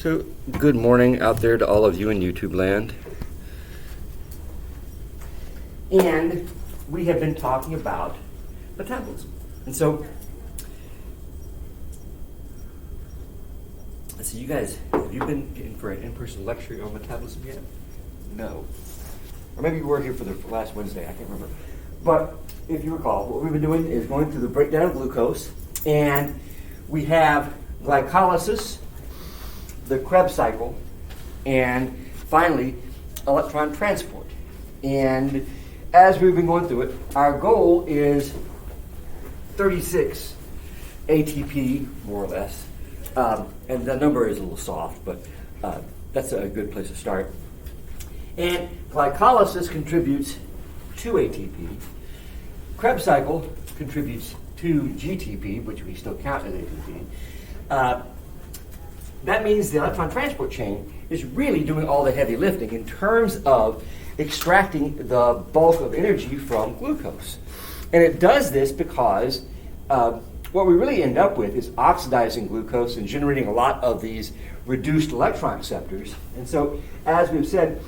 So, good morning out there to all of you in YouTube land. And we have been talking about metabolism. And so, let's see, you guys, have you been in for an in-person lecture on metabolism yet? No. Or maybe you were here for the last Wednesday, I can't remember. But if you recall, what we've been doing is going through the breakdown of glucose, and we have glycolysis, the Krebs cycle, and finally, electron transport. And as we've been going through it, our goal is 36 ATP, more or less. And the number is a little soft, but that's a good place to start. And glycolysis contributes 2 ATP. Krebs cycle contributes 2 GTP, which we still count as ATP. That means the electron transport chain is really doing all the heavy lifting in terms of extracting the bulk of energy from glucose. And it does this because what we really end up with is oxidizing glucose and generating a lot of these reduced electron acceptors. And so, as we've said,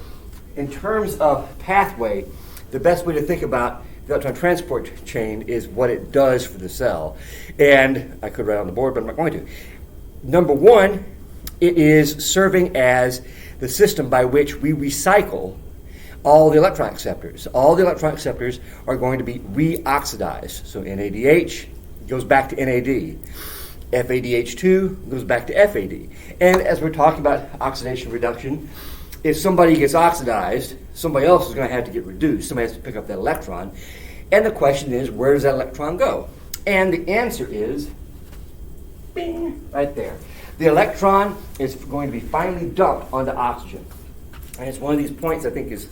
in terms of pathway, the best way to think about the electron transport chain is what it does for the cell. And I could write on the board, but I'm not going to. Number one, it is serving as the system by which we recycle all the electron acceptors. All the electron acceptors are going to be reoxidized. So NADH goes back to NAD. FADH2 goes back to FAD. And as we're talking about oxidation reduction, if somebody gets oxidized, somebody else is going to have to get reduced. Somebody has to pick up that electron. And the question is, where does that electron go? And the answer is, bing, right there. The electron is going to be finally dumped onto oxygen. And it's one of these points I think is,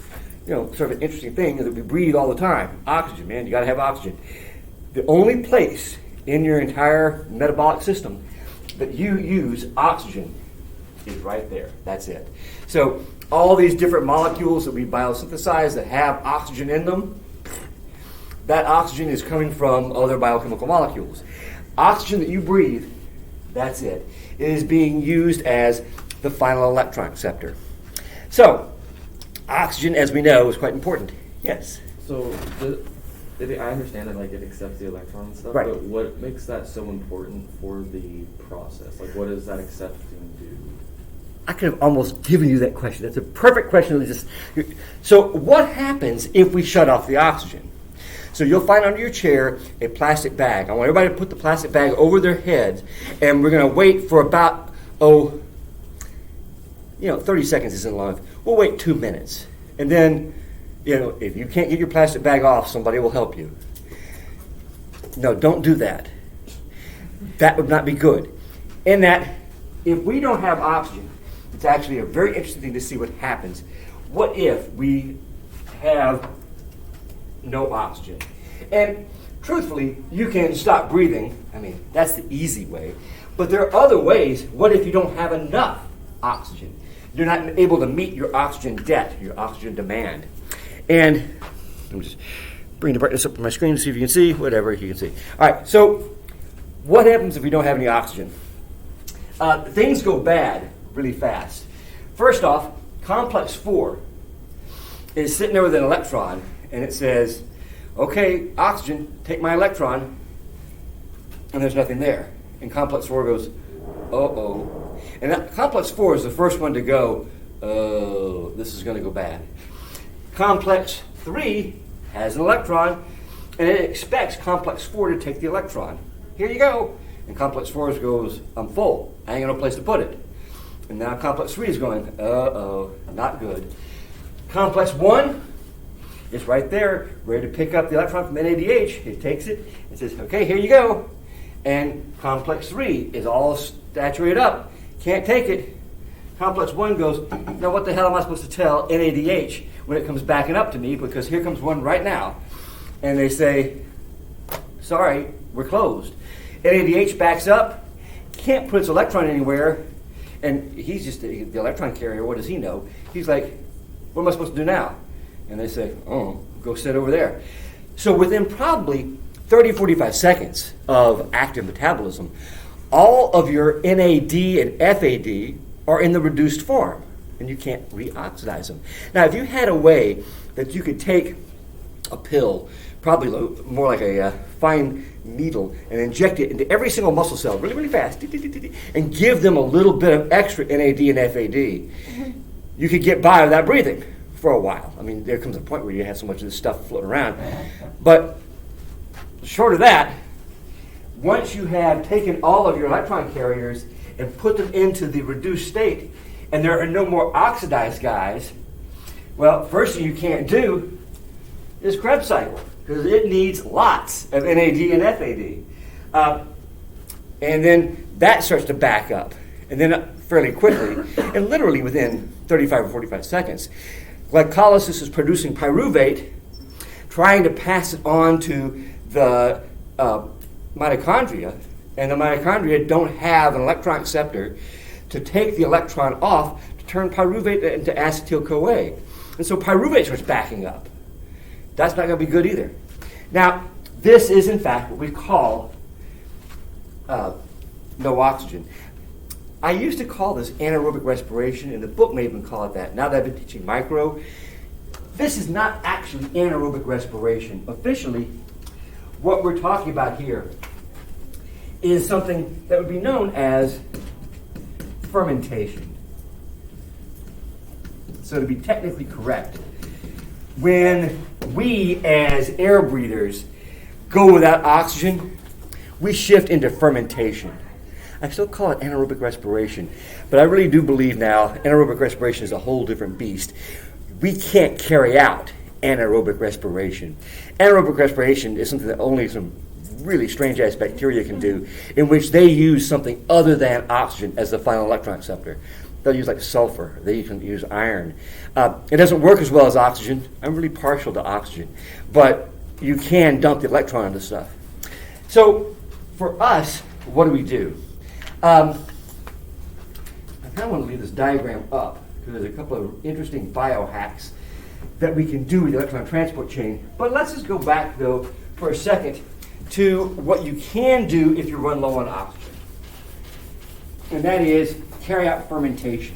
sort of an interesting thing that we breathe all the time. Oxygen, man, you got to have oxygen. The only place in your entire metabolic system that you use oxygen is right there. That's it. So all these different molecules that we biosynthesize that have oxygen in them, that oxygen is coming from other biochemical molecules. Oxygen that you breathe, that's it. It is being used as the final electron acceptor. So, oxygen, as we know, is quite important. Yes? So, I understand that it accepts the electron and stuff, right. But what makes that so important for the process? What does that accepting do? I could have almost given you that question. That's a perfect question. So, what happens if we shut off the oxygen? So you'll find under your chair a plastic bag. I want everybody to put the plastic bag over their heads, and we're going to wait for about, 30 seconds isn't long enough. We'll wait 2 minutes. And then, if you can't get your plastic bag off, somebody will help you. No, don't do that. That would not be good. In that, if we don't have oxygen, it's actually a very interesting thing to see what happens. What if we have no oxygen? And truthfully, you can stop breathing. I mean, that's the easy way. But there are other ways. What if you don't have enough oxygen? You're not able to meet your oxygen debt, your oxygen demand. And let me just bring the brightness up on my screen to see if you can see, whatever you can see. All right, so what happens if we don't have any oxygen? Things go bad really fast. First off, complex 4 is sitting there with an electron, and it says, okay, oxygen, take my electron, and there's nothing there. And complex 4 goes, uh-oh. And that complex 4 is the first one to go, oh, this is going to go bad. Complex 3 has an electron, and it expects complex 4 to take the electron. Here you go. And complex 4 goes, I'm full. I ain't got no place to put it. And now complex 3 is going, uh-oh, not good. Complex 1 is right there, ready to pick up the electron from NADH. It takes it and says, okay, here you go. And complex 3 is all saturated up. Can't take it. Complex 1 goes, now what the hell am I supposed to tell NADH when it comes backing up to me? Because here comes one right now. And they say, sorry, we're closed. NADH backs up, can't put its electron anywhere, and he's just the electron carrier. What does he know? He's like, what am I supposed to do now? And they say, oh, go sit over there. So within probably 30, 45 seconds of active metabolism, all of your NAD and FAD are in the reduced form, and you can't reoxidize them. Now, if you had a way that you could take a pill, probably more like a fine needle, and inject it into every single muscle cell really, really fast, and give them a little bit of extra NAD and FAD, you could get by without breathing for a while. I mean, there comes a point where you have so much of this stuff floating around. But short of that, once you have taken all of your electron carriers and put them into the reduced state, and there are no more oxidized guys, well, first thing you can't do is Krebs cycle, because it needs lots of NAD and FAD. And then that starts to back up. And then fairly quickly, and literally within 35 or 45 seconds, glycolysis is producing pyruvate, trying to pass it on to the mitochondria, and the mitochondria don't have an electron acceptor to take the electron off to turn pyruvate into acetyl-CoA. And so pyruvate starts backing up. That's not going to be good either. Now, this is in fact what we call no oxygen. I used to call this anaerobic respiration, and the book may even call it that. Now that I've been teaching micro, this is not actually anaerobic respiration. Officially, what we're talking about here is something that would be known as fermentation. So to be technically correct, when we as air breathers go without oxygen, we shift into fermentation. I still call it anaerobic respiration, but I really do believe now anaerobic respiration is a whole different beast. We can't carry out anaerobic respiration. Anaerobic respiration is something that only some really strange-ass bacteria can do, in which they use something other than oxygen as the final electron acceptor. They'll use like sulfur. They can use iron. It doesn't work as well as oxygen. I'm really partial to oxygen, but you can dump the electron into stuff. So for us, what do? I kind of want to leave this diagram up because there's a couple of interesting biohacks that we can do with the electron transport chain. But let's just go back, though, for a second to what you can do if you run low on oxygen. And that is carry out fermentation.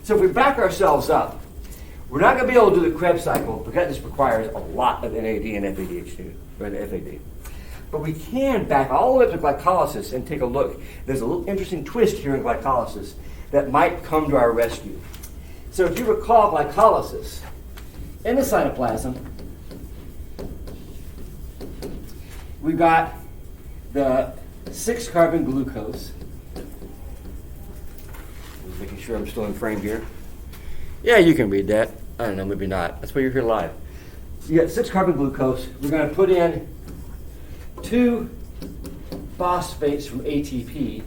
So if we back ourselves up, we're not going to be able to do the Krebs cycle because this requires a lot of NAD and FADH2, or FAD. But we can back all the way up to glycolysis and take a look. There's a little interesting twist here in glycolysis that might come to our rescue. So if you recall glycolysis, in the cytoplasm, we've got the 6-carbon glucose. Just making sure I'm still in frame here. Yeah, you can read that. I don't know, maybe not. That's why you're here live. You got 6-carbon glucose. We're going to put in 2 phosphates from ATP.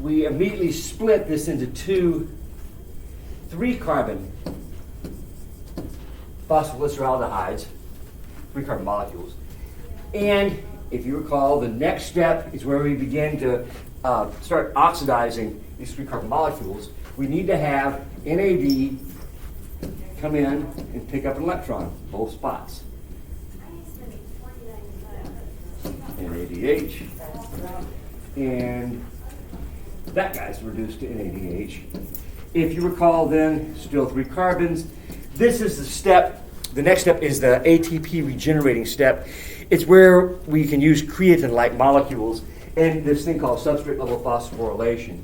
We immediately split this into 2 3-carbon phosphoglyceraldehydes, 3-carbon molecules. And if you recall, the next step is where we begin to start oxidizing these 3-carbon molecules. We need to have NAD come in and pick up an electron, both spots. NADH, and that guy's reduced to NADH. If you recall then, still 3 carbons. This is the step, the next step is the ATP regenerating step. It's where we can use creatine-like molecules and this thing called substrate level phosphorylation.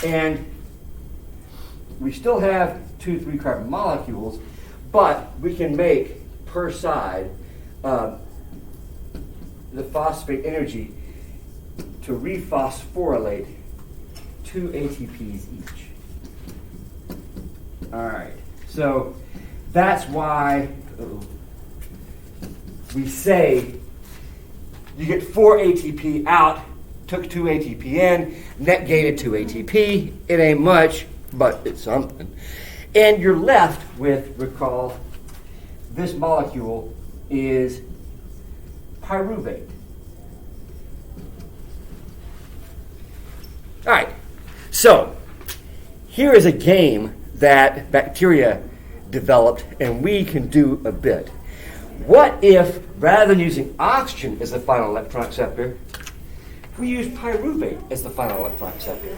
And we still have 2 3-carbon molecules, but we can make per side the phosphate energy to rephosphorylate 2 ATPs each. All right, so that's why we say you get 4 ATP out, took 2 ATP in, net gated 2 ATP. It ain't much, but it's something. And you're left with, recall, this molecule is pyruvate. All right, so here is a game that bacteria developed, and we can do a bit. What if, rather than using oxygen as the final electron acceptor, we use pyruvate as the final electron acceptor.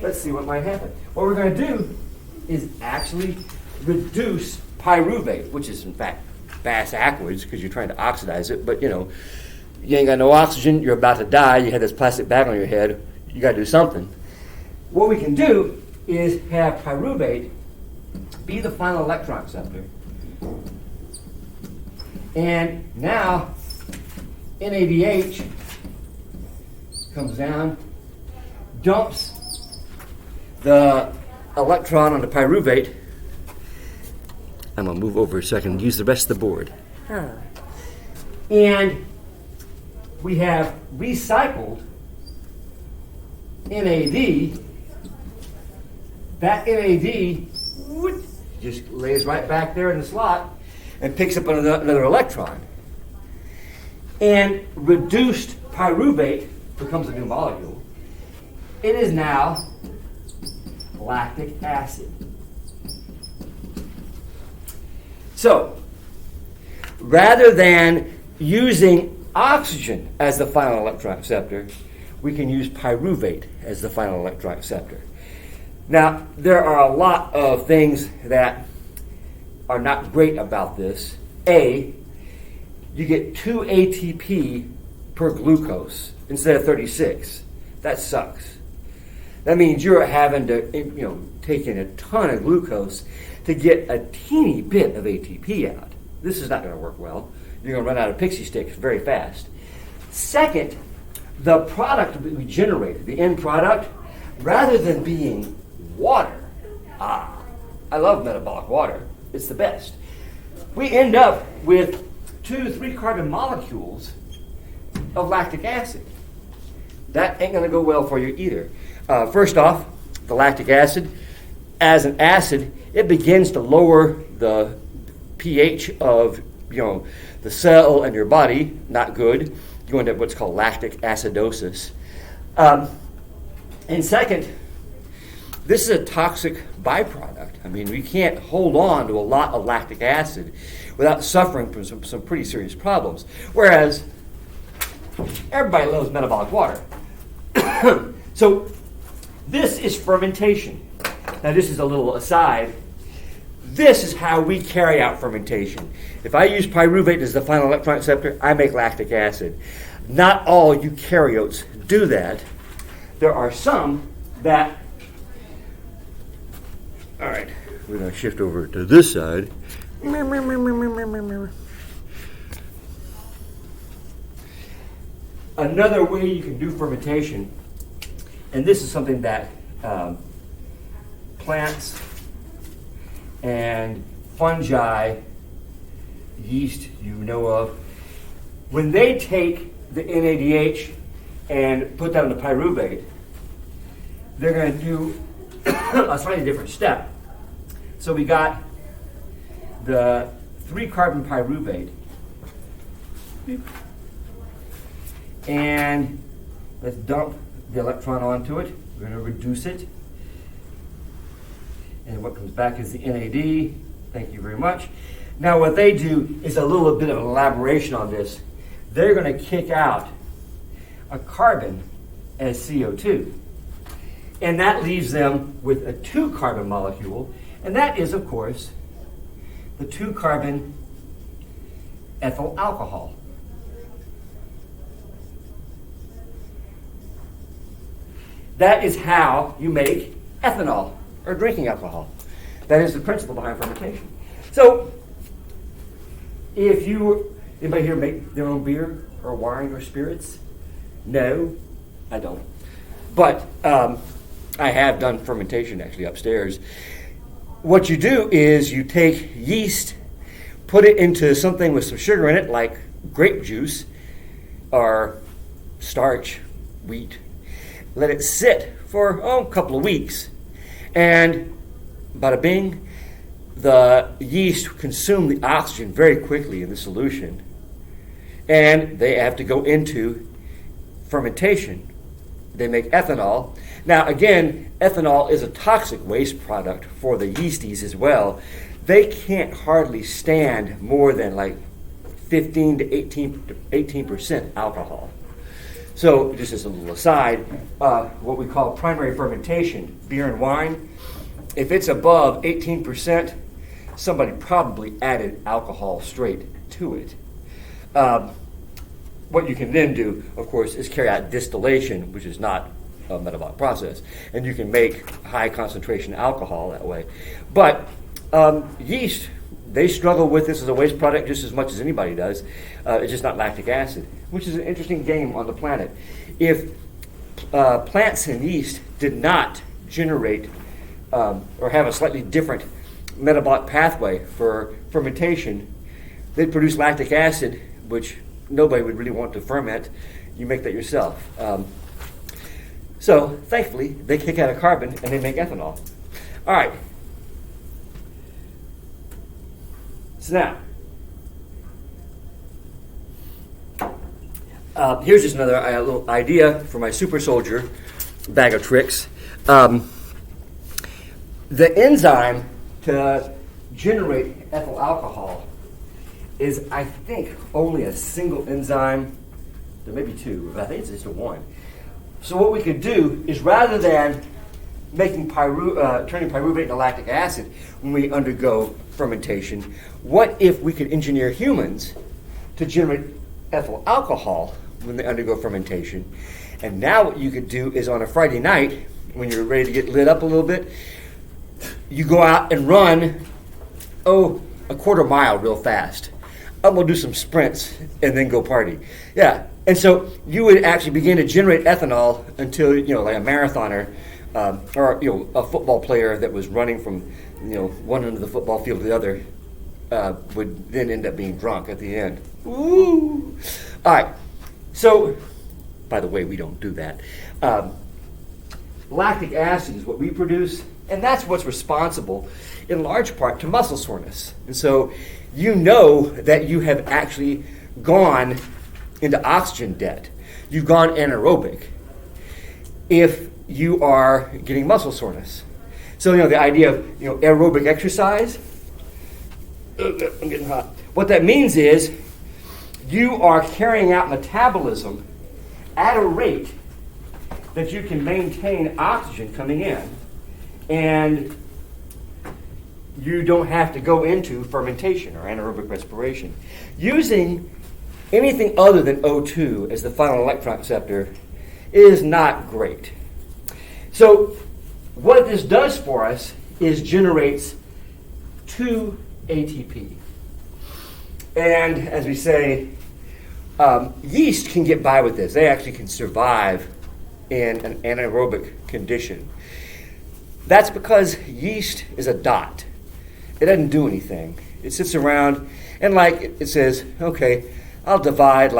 Let's see what might happen. What we're going to do is actually reduce pyruvate, which is in fact fast aqueous because you're trying to oxidize it, but you know, you ain't got no oxygen, you're about to die, you had this plastic bag on your head, you got to do something. What we can do is have pyruvate be the final electron acceptor. And now NADH comes down, dumps the electron on the pyruvate. I'm going to move over a second and use the rest of the board. And we have recycled NAD. That NAD just lays right back there in the slot and picks up another electron. And reduced pyruvate becomes a new molecule. It is now lactic acid. So, rather than using oxygen as the final electron acceptor, we can use pyruvate as the final electron acceptor. Now, there are a lot of things that are not great about this. A, you get 2 ATP per glucose instead of 36. That sucks. That means you're having to, take in a ton of glucose to get a teeny bit of ATP out. This is not going to work well. You're going to run out of pixie sticks very fast. Second, the product that we generated, the end product, rather than being water, I love metabolic water. It's the best. We end up with 2 3-carbon molecules of lactic acid. That ain't going to go well for you either. First off, the lactic acid, as an acid, it begins to lower the pH of the cell and your body. Not good. You end up what's called lactic acidosis. And second, this is a toxic byproduct. I mean, we can't hold on to a lot of lactic acid without suffering from some pretty serious problems. Whereas everybody loves metabolic water. So this is fermentation. Now this is a little aside. This is how we carry out fermentation. If I use pyruvate as the final electron acceptor, I make lactic acid. Not all eukaryotes do that. There are some that... All right, we're going to shift over to this side. Another way you can do fermentation, and this is something that plants and fungi, yeast you know of, when they take the NADH and put that on the pyruvate, they're going to do a slightly different step. So we got the 3-carbon pyruvate, and let's dump the electron onto it. We're going to reduce it. And what comes back is the NAD. Thank you very much. Now what they do is a little bit of an elaboration on this. They're going to kick out a carbon as CO2. And that leaves them with a 2-carbon molecule. And that is, of course, the 2-carbon ethyl alcohol. That is how you make ethanol, or drinking alcohol. That is the principle behind fermentation. So, anybody here make their own beer, or wine, or spirits? No, I don't. But I have done fermentation actually upstairs. What you do is you take yeast, put it into something with some sugar in it, like grape juice, or starch, wheat. Let it sit for a couple of weeks. And bada bing, the yeast consume the oxygen very quickly in the solution. And they have to go into fermentation. They make ethanol. Now again, ethanol is a toxic waste product for the yeasties as well. They can't hardly stand more than like 15 to 18% alcohol. So just as a little aside, what we call primary fermentation, beer and wine, if it's above 18%, somebody probably added alcohol straight to it. What you can then do, of course, is carry out distillation, which is not a metabolic process, and you can make high concentration alcohol that way. But yeast, they struggle with this as a waste product just as much as anybody does. It's just not lactic acid, which is an interesting game on the planet. If plants and yeast did not generate or have a slightly different metabolic pathway for fermentation, they'd produce lactic acid, which nobody would really want to ferment. You make that yourself. So thankfully, they kick out a carbon and they make ethanol. All right. So now, here's just another little idea for my super soldier bag of tricks. The enzyme to generate ethyl alcohol is, I think, only a single enzyme. There may be two, but I think it's just a one. So what we could do is, rather than making turning pyruvate into lactic acid when we undergo fermentation, what if we could engineer humans to generate ethyl alcohol when they undergo fermentation? And now what you could do is, on a Friday night, when you're ready to get lit up a little bit, you go out and run, a quarter mile real fast. I'm going to do some sprints and then go party. Yeah. And so you would actually begin to generate ethanol until, like a marathoner or, a football player that was running from, one end of the football field to the other would then end up being drunk at the end. Ooh. All right. So, by the way, we don't do that. Lactic acid is what we produce, and that's what's responsible in large part to muscle soreness. And so you know that you have actually gone into oxygen debt. You've gone anaerobic if you are getting muscle soreness. So, the idea of, aerobic exercise, I'm getting hot. What that means is you are carrying out metabolism at a rate that you can maintain oxygen coming in, and you don't have to go into fermentation or anaerobic respiration. Using anything other than O2 as the final electron acceptor is not great. So what this does for us is generates 2 ATP. And as we say, yeast can get by with this. They actually can survive in an anaerobic condition. That's because yeast is a dot. It doesn't do anything. It sits around and it says, okay, I'll divide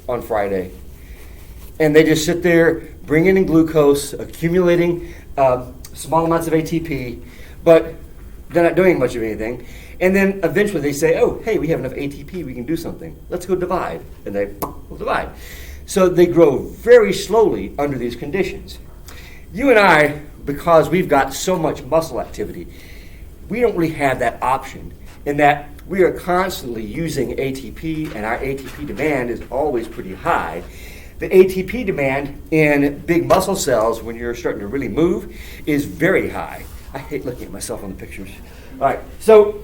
on Friday. And they just sit there bringing in glucose, accumulating small amounts of ATP, but they're not doing much of anything. And then eventually they say, oh, hey, we have enough ATP, we can do something. Let's go divide. And they will divide. So they grow very slowly under these conditions. You and I, because we've got so much muscle activity, we don't really have that option in that we are constantly using ATP, and our ATP demand is always pretty high. The ATP demand in big muscle cells, when you're starting to really move, is very high. I hate looking at myself on the pictures. All right, so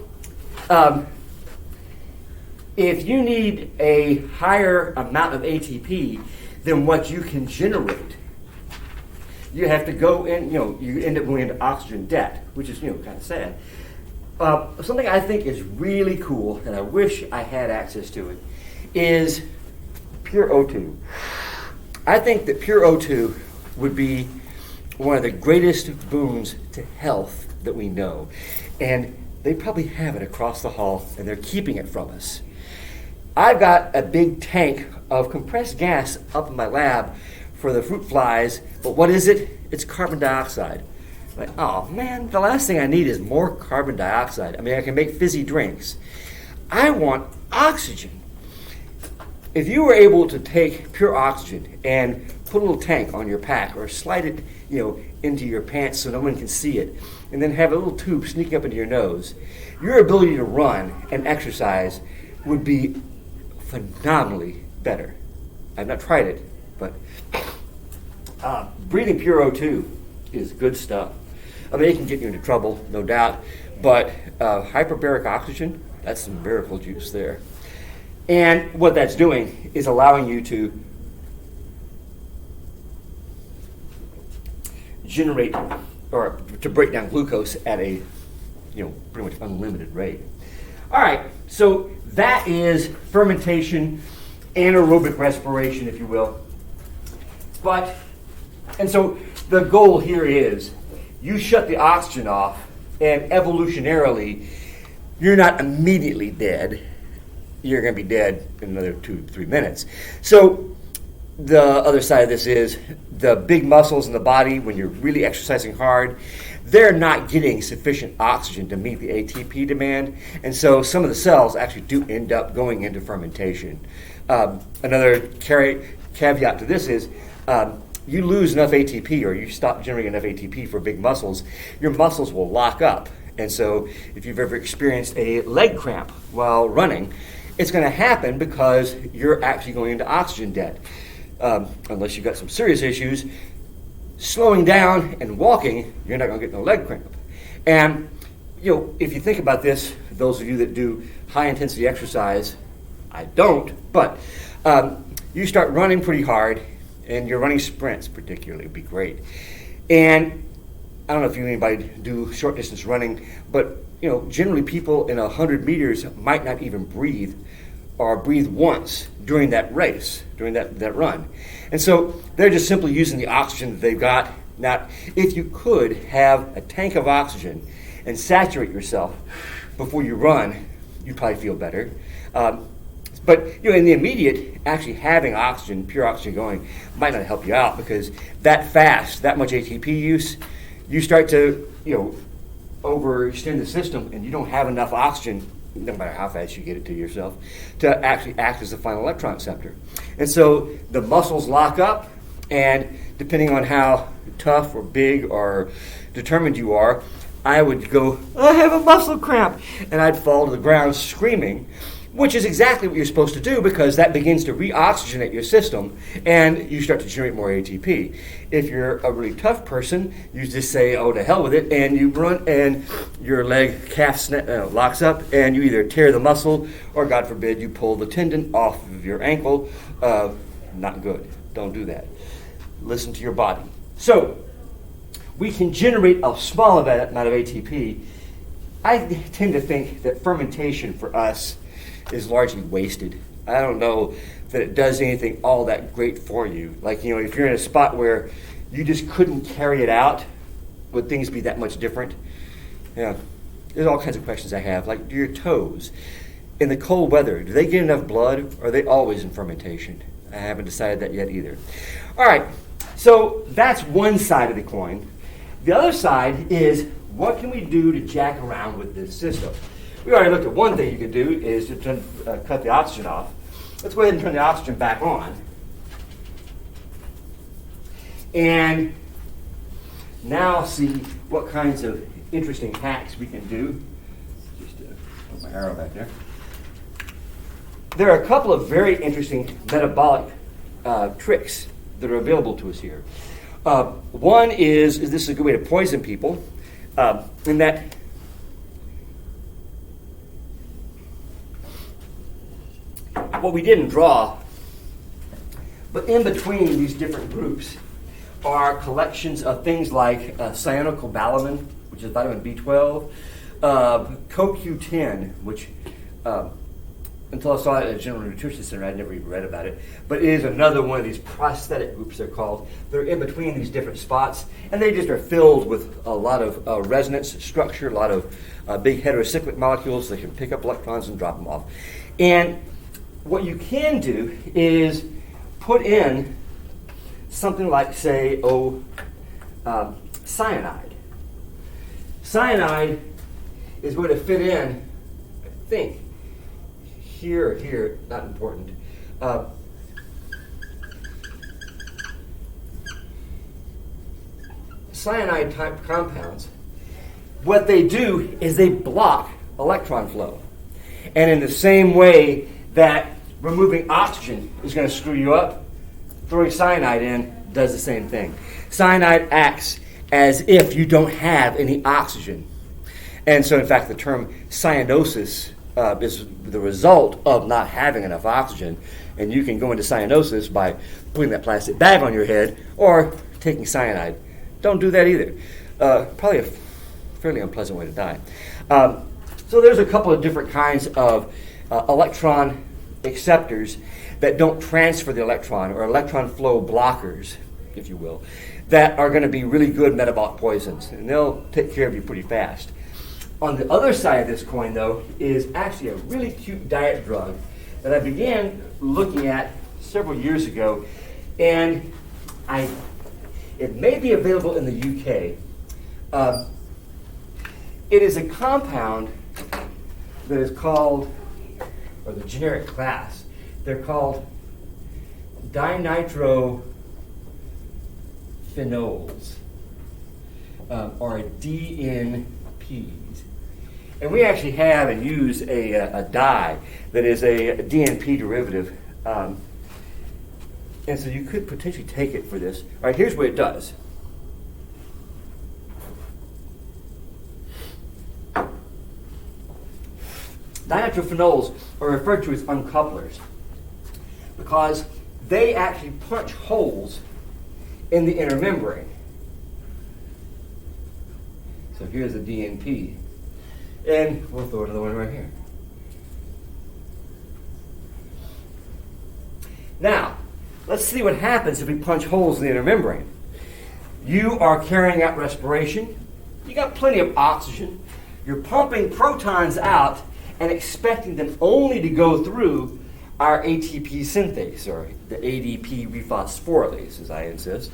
if you need a higher amount of ATP than what you can generate, you have to go in, you end up going into oxygen debt, which is, kind of sad. Something I think is really cool, and I wish I had access to it, is pure O2. I think that pure O2 would be one of the greatest boons to health that we know. And they probably have it across the hall, and they're keeping it from us. I've got a big tank of compressed gas up in my lab for the fruit flies, but what is it? It's carbon dioxide. Oh man, the last thing I need is more carbon dioxide. I mean, I can make fizzy drinks. I want oxygen. If you were able to take pure oxygen and put a little tank on your pack or slide it, into your pants so no one can see it, and then have a little tube sneaking up into your nose, your ability to run and exercise would be phenomenally better. I've not tried it, but breathing pure O2 is good stuff. I mean, it can get you into trouble, no doubt, but hyperbaric oxygen, that's some miracle juice there. And what that's doing is allowing you to generate or to break down glucose at a, pretty much unlimited rate. All right, so that is fermentation, anaerobic respiration, if you will. And so the goal here is you shut the oxygen off, and evolutionarily, you're not immediately dead. You're going to be dead in another 2-3 minutes. So the other side of this is the big muscles in the body, when you're really exercising hard, they're not getting sufficient oxygen to meet the ATP demand. And so some of the cells actually do end up going into fermentation. Another caveat to this is you lose enough ATP or you stop generating enough ATP for big muscles, your muscles will lock up. And so if you've ever experienced a leg cramp while running, it's going to happen because you're actually going into oxygen debt. Unless you've got some serious issues, slowing down and walking, you're not going to get no leg cramp. And, if you think about this, those of you that do high-intensity exercise, I don't, but you start running pretty hard, and you're running sprints particularly would be great. And I don't know if anybody do short-distance running, but, generally people in 100 meters might not even breathe or breathe once during that race, during that run. And so they're just simply using the oxygen that they've got. Now, if you could have a tank of oxygen and saturate yourself before you run, you'd probably feel better. But in the immediate, actually having oxygen, pure oxygen going, might not help you out because that fast, that much ATP use, you start to overextend the system and you don't have enough oxygen, no matter how fast you get it to yourself, to actually act as the final electron acceptor. And so the muscles lock up, and depending on how tough or big or determined you are, I would go, I have a muscle cramp, and I'd fall to the ground screaming, which is exactly what you're supposed to do because that begins to re-oxygenate your system and you start to generate more ATP. If you're a really tough person, you just say, oh, to hell with it, and you run and your leg calf locks up and you either tear the muscle or, God forbid, you pull the tendon off of your ankle. Not good. Don't do that. Listen to your body. So we can generate a small amount of ATP. I tend to think that fermentation for us is largely wasted. I don't know that it does anything all that great for you. Like, if you're in a spot where you just couldn't carry it out, would things be that much different? Yeah, there's all kinds of questions I have. Like, do your toes, in the cold weather, do they get enough blood, or are they always in fermentation? I haven't decided that yet either. All right, so that's one side of the coin. The other side is, what can we do to jack around with this system? We already looked at one thing you could do is to cut the oxygen off. Let's go ahead and turn the oxygen back on. And now see what kinds of interesting hacks we can do. Just put my arrow back there. There are a couple of very interesting metabolic tricks that are available to us here. One is this is a good way to poison people, in that what we didn't draw, but in between these different groups are collections of things like cyanocobalamin, which is vitamin B12, CoQ10, which until I saw it at a general nutrition center, I'd never even read about it, but it is another one of these prosthetic groups, they're called. They're in between these different spots, and they just are filled with a lot of resonance structure, a lot of big heterocyclic molecules that can pick up electrons and drop them off. And what you can do is put in something like, say, cyanide. Cyanide is going to fit in, I think, here, not important. Cyanide type compounds, what they do is they block electron flow. And in the same way that removing oxygen is going to screw you up, throwing cyanide in does the same thing. Cyanide acts as if you don't have any oxygen. And so, in fact, the term cyanosis is the result of not having enough oxygen. And you can go into cyanosis by putting that plastic bag on your head or taking cyanide. Don't do that either. Probably a fairly unpleasant way to die. So there's a couple of different kinds of electron acceptors that don't transfer the electron, or electron flow blockers, if you will, that are going to be really good metabolic poisons, and they'll take care of you pretty fast. On the other side of this coin, though, is actually a really cute diet drug that I began looking at several years ago, and it may be available in the UK. It is a compound that is called, or the generic class, they're called dinitrophenols, or DNPs. And we actually have and use a dye that is a DNP derivative. And so you could potentially take it for this. All right, here's what it does. Dinitrophenols are referred to as uncouplers because they actually punch holes in the inner membrane. So here's a DNP. And we'll throw another one right here. Now, let's see what happens if we punch holes in the inner membrane. You are carrying out respiration. You got plenty of oxygen. You're pumping protons out and expecting them only to go through our ATP synthase, or the ADP rephosphorylase, as I insist.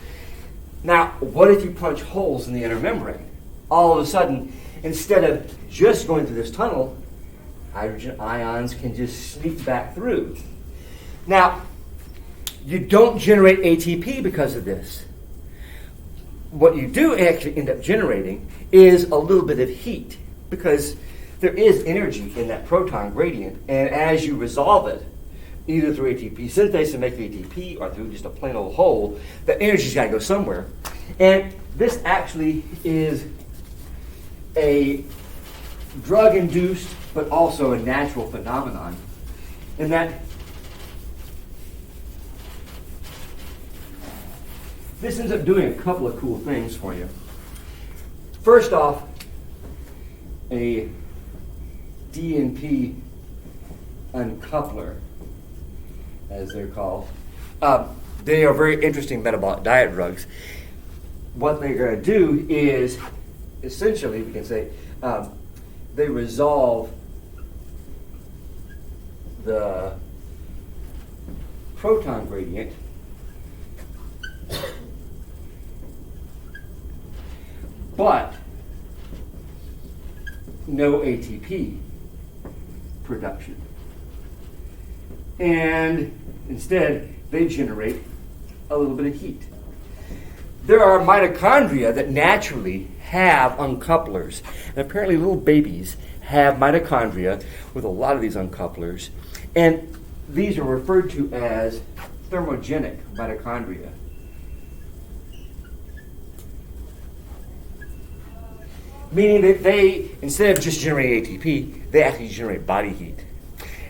Now, what if you punch holes in the inner membrane? All of a sudden, instead of just going through this tunnel, hydrogen ions can just sneak back through. Now, you don't generate ATP because of this. What you do actually end up generating is a little bit of heat, because there is energy in that proton gradient, and as you resolve it, either through ATP synthase and make ATP, or through just a plain old hole, the energy's got to go somewhere. And this actually is a drug-induced, but also a natural phenomenon, in that this ends up doing a couple of cool things for you. First off, a DNP uncoupler, as they're called. They are very interesting metabolic diet drugs. What they're going to do is, essentially, we can say, they resolve the proton gradient but no ATP production. And instead, they generate a little bit of heat. There are mitochondria that naturally have uncouplers. And apparently little babies have mitochondria with a lot of these uncouplers. And these are referred to as thermogenic mitochondria. Meaning that they, instead of just generating ATP, they actually generate body heat.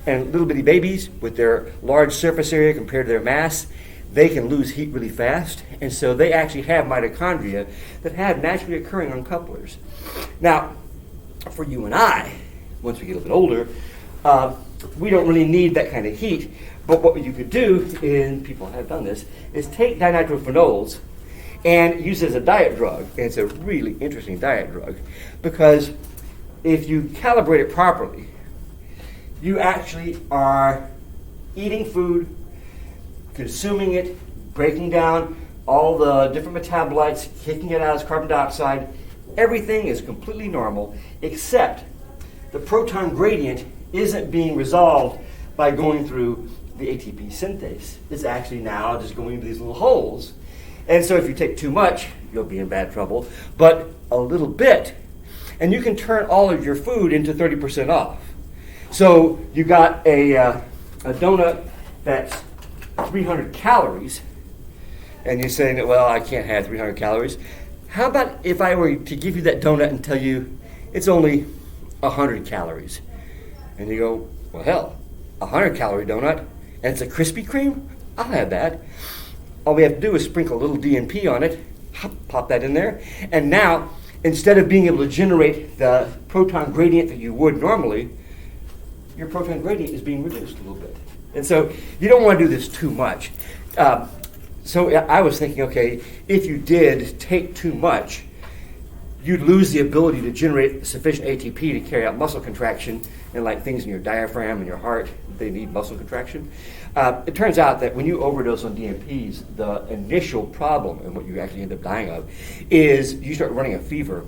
And little bitty babies, with their large surface area compared to their mass, they can lose heat really fast. And so they actually have mitochondria that have naturally occurring uncouplers. Now, for you and I, once we get a little bit older, we don't really need that kind of heat. But what you could do, and people have done this, is take dinitrophenols and use it as a diet drug. And it's a really interesting diet drug because if you calibrate it properly, you actually are eating food, consuming it, breaking down all the different metabolites, kicking it out as carbon dioxide. Everything is completely normal, except the proton gradient isn't being resolved by going through the ATP synthase. It's actually now just going into these little holes. And so if you take too much, you'll be in bad trouble, but a little bit, and you can turn all of your food into 30% off. So you got a donut that's 300 calories, and you're saying that, well, I can't have 300 calories. How about if I were to give you that donut and tell you it's only 100 calories? And you go, well, hell, 100-calorie donut, and it's a Krispy Kreme? I'll have that. All we have to do is sprinkle a little DNP on it, pop that in there, and now, instead of being able to generate the proton gradient that you would normally, your proton gradient is being reduced a little bit. And so you don't want to do this too much. So I was thinking, okay, if you did take too much, you'd lose the ability to generate sufficient ATP to carry out muscle contraction, and like things in your diaphragm and your heart, they need muscle contraction. It turns out that when you overdose on DMPs, the initial problem, and what you actually end up dying of, is you start running a fever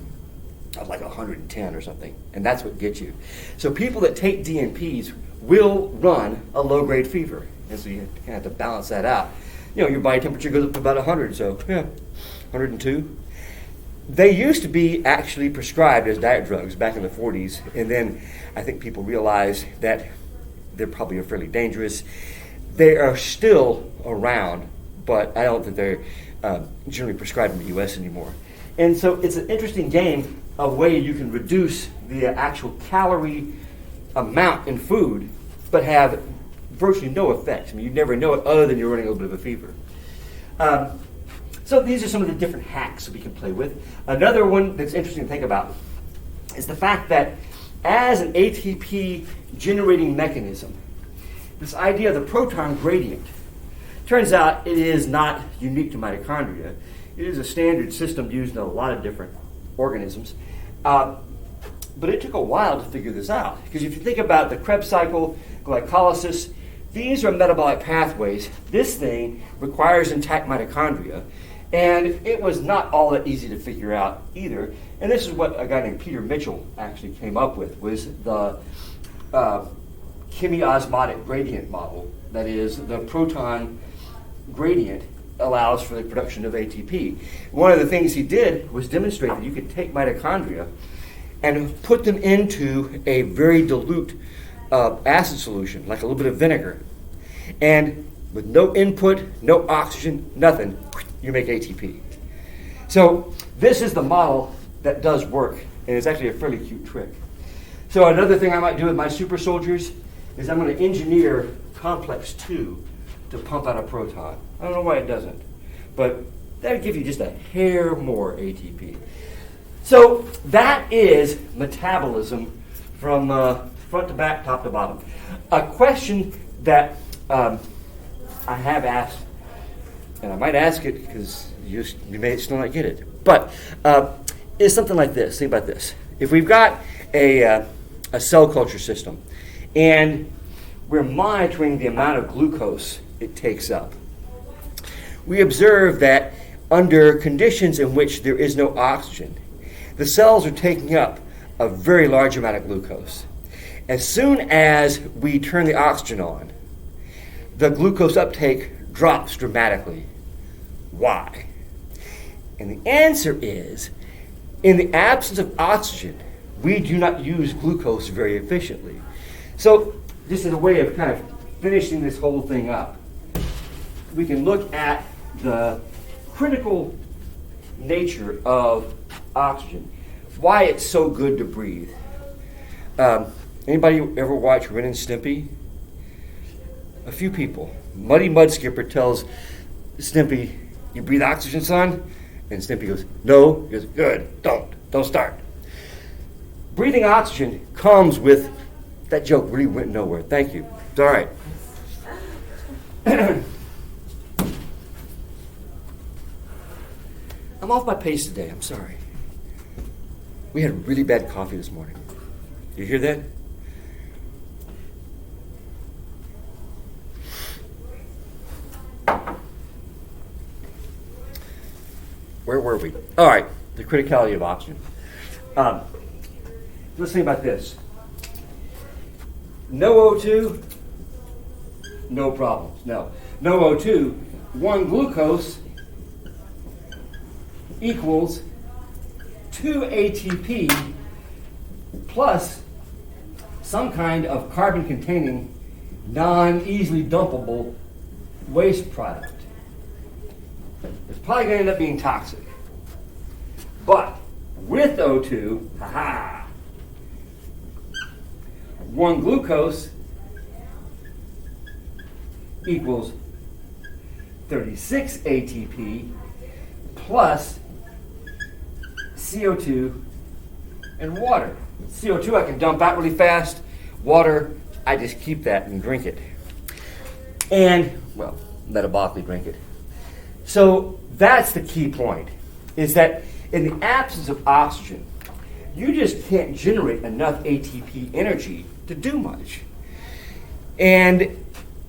of like 110 or something, and that's what gets you. So people that take DMPs will run a low-grade fever, and so you kind of have to balance that out. You know, your body temperature goes up to about 100, so yeah, 102. They used to be actually prescribed as diet drugs back in the 40s, and then I think people realized that they're probably fairly dangerous. They are still around, but I don't think they're generally prescribed in the U.S. anymore. And so it's an interesting game of way you can reduce the actual calorie amount in food, but have virtually no effect. I mean, you never know it other than you're running a little bit of a fever. So these are some of the different hacks that we can play with. Another one that's interesting to think about is the fact that as an ATP generating mechanism, this idea of the proton gradient, turns out it is not unique to mitochondria. It is a standard system used in a lot of different organisms. But it took a while to figure this out, because if you think about the Krebs cycle, glycolysis, these are metabolic pathways. This thing requires intact mitochondria, and it was not all that easy to figure out either. And this is what a guy named Peter Mitchell actually came up with, was the chemiosmotic gradient model. That is, the proton gradient allows for the production of ATP. One of the things he did was demonstrate that you could take mitochondria and put them into a very dilute acid solution, like a little bit of vinegar. And with no input, no oxygen, nothing, you make ATP. So this is the model that does work, and it's actually a fairly cute trick. So another thing I might do with my super soldiers is I'm going to engineer complex 2 to pump out a proton. I don't know why it doesn't, but that'll give you just a hair more ATP. So that is metabolism from front to back, top to bottom. A question that I have asked, and I might ask it because you may still not get it, but is something like this. Think about this. If we've got a cell culture system and we're monitoring the amount of glucose it takes up, we observe that under conditions in which there is no oxygen, the cells are taking up a very large amount of glucose. As soon as we turn the oxygen on, the glucose uptake drops dramatically. Why? And the answer is, in the absence of oxygen, we do not use glucose very efficiently. So this is a way of kind of finishing this whole thing up. We can look at the critical nature of oxygen, why it's so good to breathe. Anybody ever watch Ren and Stimpy? A few people. Muddy Mudskipper tells Stimpy, "You breathe oxygen, son?" And Stimpy goes, "No." He goes, "Good, don't start." Breathing oxygen comes with, that joke really went nowhere. Thank you. It's all right. I'm off my pace today. I'm sorry. We had really bad coffee this morning. You hear that? Where were we? All right, the criticality of oxygen. Let's think about this. No O2, no problems. No O2, 1 glucose equals 2 ATP plus some kind of carbon-containing, non-easily dumpable waste product. probably going to end up being toxic. But with O2, haha, 1 glucose equals 36 ATP plus CO2 and water. CO2 I can dump out really fast. Water, I just keep that and drink it. And, well, metabolically drink it. So that's the key point, is that in the absence of oxygen, you just can't generate enough ATP energy to do much. And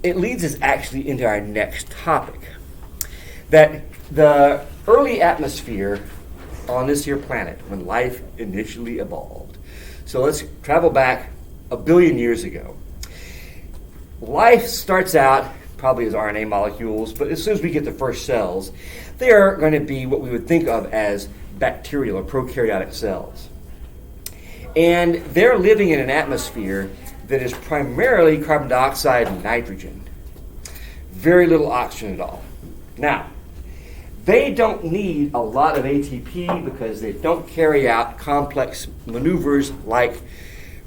it leads us actually into our next topic, that the early atmosphere on this here planet, when life initially evolved. So let's travel back 1 billion years ago. Life starts out probably as RNA molecules, but as soon as we get the first cells, they are going to be what we would think of as bacterial or prokaryotic cells. And they're living in an atmosphere that is primarily carbon dioxide and nitrogen. Very little oxygen at all. Now, they don't need a lot of ATP because they don't carry out complex maneuvers like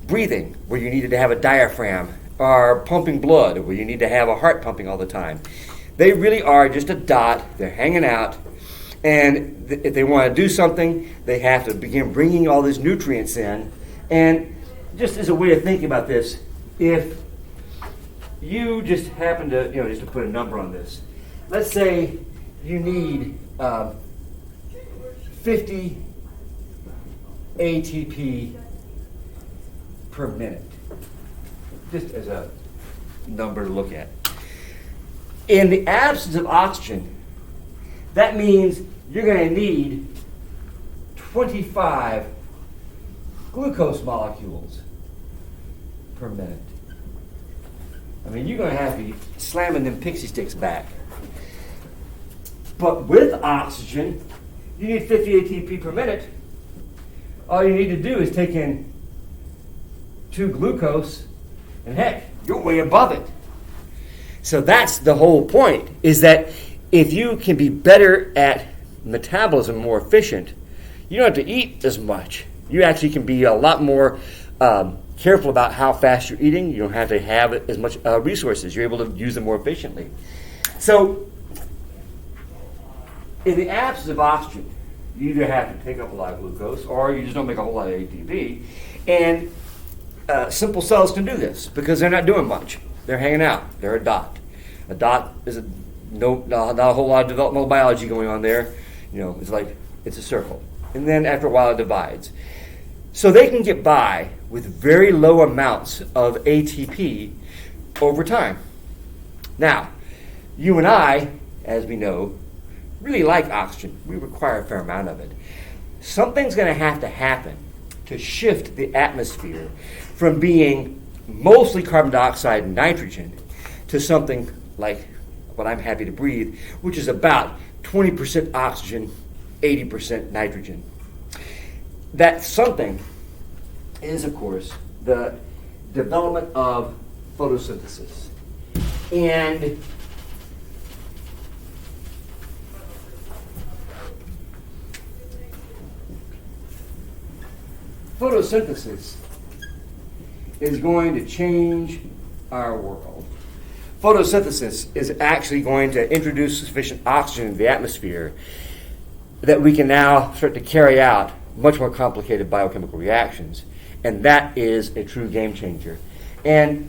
breathing, where you needed to have a diaphragm, or pumping blood, where you need to have a heart pumping all the time. They really are just a dot. They're hanging out. And if they want to do something, they have to begin bringing all these nutrients in. And just as a way of thinking about this, if you just happen to, just to put a number on this, let's say you need 50 ATP per minute, just as a number to look at. In the absence of oxygen, that means you're going to need 25 glucose molecules per minute. I mean, you're going to have to be slamming them pixie sticks back. But with oxygen, you need 50 ATP per minute. All you need to do is take in 2 glucose, and heck, you're way above it. So that's the whole point, is that if you can be better at metabolism, more efficient, you don't have to eat as much. You actually can be a lot more careful about how fast you're eating. You don't have to have as much resources. You're able to use them more efficiently. So in the absence of oxygen, you either have to take up a lot of glucose or you just don't make a whole lot of ATP. And simple cells can do this because they're not doing much. They're hanging out. They're a dot. A dot is not a whole lot of developmental biology going on there. It's like it's a circle. And then after a while it divides. So they can get by with very low amounts of ATP over time. Now, you and I, as we know, really like oxygen. We require a fair amount of it. Something's going to happen to shift the atmosphere from being mostly carbon dioxide and nitrogen to something like what I'm happy to breathe, which is about 20% oxygen, 80% nitrogen. That something is, of course, the development of photosynthesis. And photosynthesis is going to change our world. Photosynthesis is actually going to introduce sufficient oxygen into the atmosphere that we can now start to carry out much more complicated biochemical reactions. And that is a true game changer. And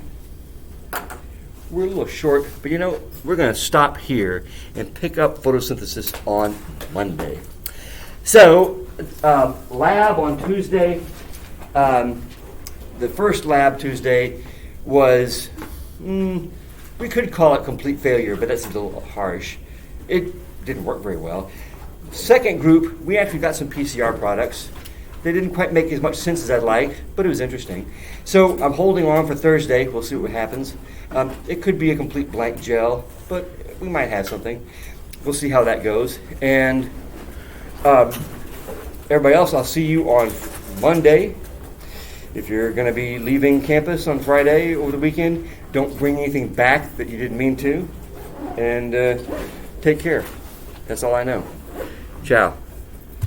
we're a little short, but we're going to stop here and pick up photosynthesis on Monday. So, lab on Tuesday. The first lab Tuesday was, we could call it complete failure, but that's a little harsh. It didn't work very well. Second group, we actually got some PCR products. They didn't quite make as much sense as I'd like, but it was interesting. So I'm holding on for Thursday. We'll see what happens. It could be a complete blank gel, but we might have something. We'll see how that goes. And everybody else, I'll see you on Monday. If you're going to be leaving campus on Friday over the weekend, don't bring anything back that you didn't mean to. And take care. That's all I know. Ciao.